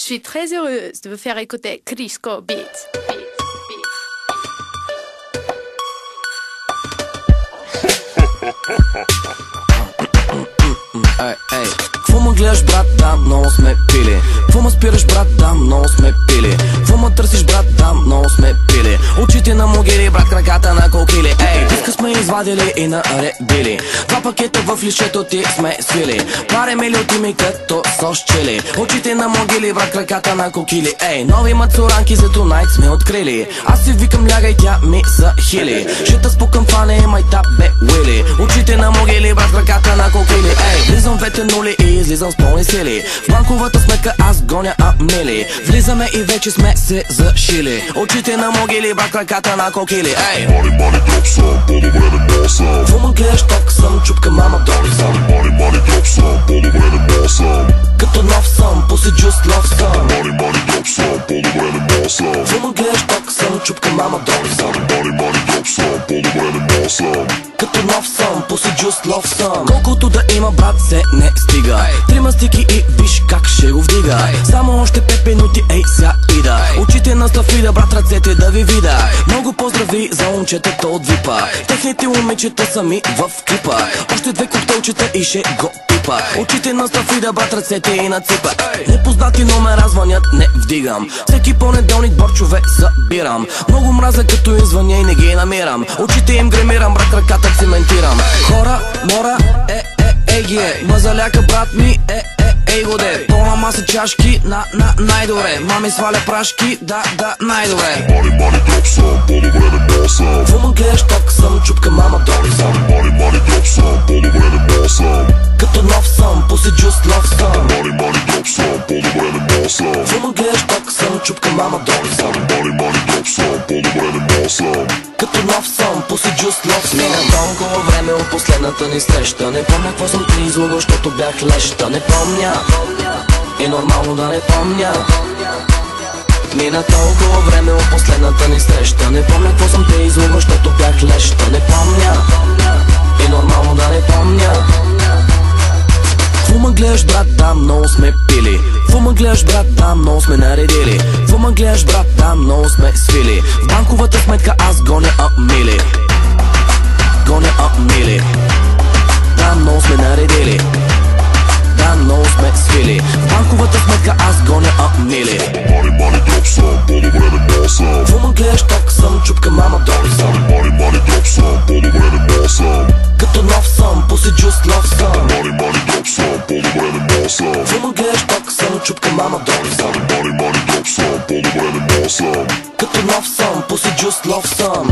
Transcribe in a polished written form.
Je suis très heureuse de vous faire écouter Crisco Beats. Ей, ей, какво ме гледаш, брат? Да, много сме пили. Какво ме спираш, брат? Да, много сме пили. Какво ме търсиш, брат? Да, много сме пили. Очите на могили, брат, краката на кокили. Ей, диска сме извадили и наредили. Два пакета в лишето ти сме свили. Паре милиоти ми като сос чили. Очите на могили, брат, краката на кокили. Ей, нови мацуранки за тунайт сме открили. Аз си викам лягай, тя ми са хили. Ще спукам фане, майтап бе уили. Очите на могили, брат, краката на кокили. Ей, влизам двете нули и излизам с пълни сили. В банковата сметка аз гоня амили. Влизаме и вече сме се зашили. Очите на могили, брат, краката на кокили. Ей, Мани, дроп съм, по-добре не босам. какво ме гледаш, ток съм, чупка мама, доли съм. Мани, дроп съм, по-добре не босам. Като нов съм, пуси джус, лов съм. Мани, дроп съм, по-добре не босам. какво ме гледаш, ток съм, чупка мама, доли съм. Мани, дроп съм, по-добре не босам. Като нов съм, пуси джус, лов съм. Колкото да има, брат, се не стига. Три мастики и виж как ще го вдига. Само още 5 минути, ей, ся ида. Очите на стафида, брат, ръцете да ви вида. Много поздрави за момчетата от випа. Техните момичета сами в клипа. Още 2 коктейлчета и ще го пипа. Очите на стафида, брат, ръцете и на ципа. Непознати номера звънят, не вдигам. Всеки понеделник борчове събирам. Много мраза като им звъня и не ги намирам. Очите им гремирам, брат, ръката циментирам. Хора, мора, ги е. Мазаляка, брат ми, ей го де. Пълна маса чашки, най-добре. Мами сваля прашки, да, най-добре. Мани, дроп съм, по-добре не босам. Какво ме гледаш, ток съм, чупка мама, доли съм. Мани, дроп съм, по-добре не босам. Като нов съм, пуси джус, лов съм. Мани, дроп съм, по-добре не босам. какво ме гледаш, ток съм, чупка мама, доли съм. Мани, дроп съм, по-добре не босам. Като нов съм, пуси джус, лов съм. Мина толкова време от последната ни среща. Не помня какво съм ти излагал, защото бях леща. Не помня, е нормално да не помня. Мина толкова време от последната ни среща. Не помня какво съм те излагал, защото бях леща. Не помня, е нормално да не помня. Какво ме гледаш, брат, да, много сме пили. Какво ме гледаш, брат, да, много сме наредили. Какво ме гледаш, брат, да, много сме свили. В банковата сметка аз гоня амили. Гоня амили. Да, много сме наредили. Да, много сме свили. В банковата сметка аз гоня амили. Мани, дроп съм, по-добре не босам. какво ме гледаш, ток съм, чупка мама, доли съм. Мани, дроп съм, по-добре не босам. Като нов съм, пуси джус, лов съм. Мани, дроп съм, по-добре не босам. какво ме гледаш, ток съм, чупка мама, доли съм. Мани, дроп съм, по-добре не босам. Като нов съм, пуси джус, лов съм.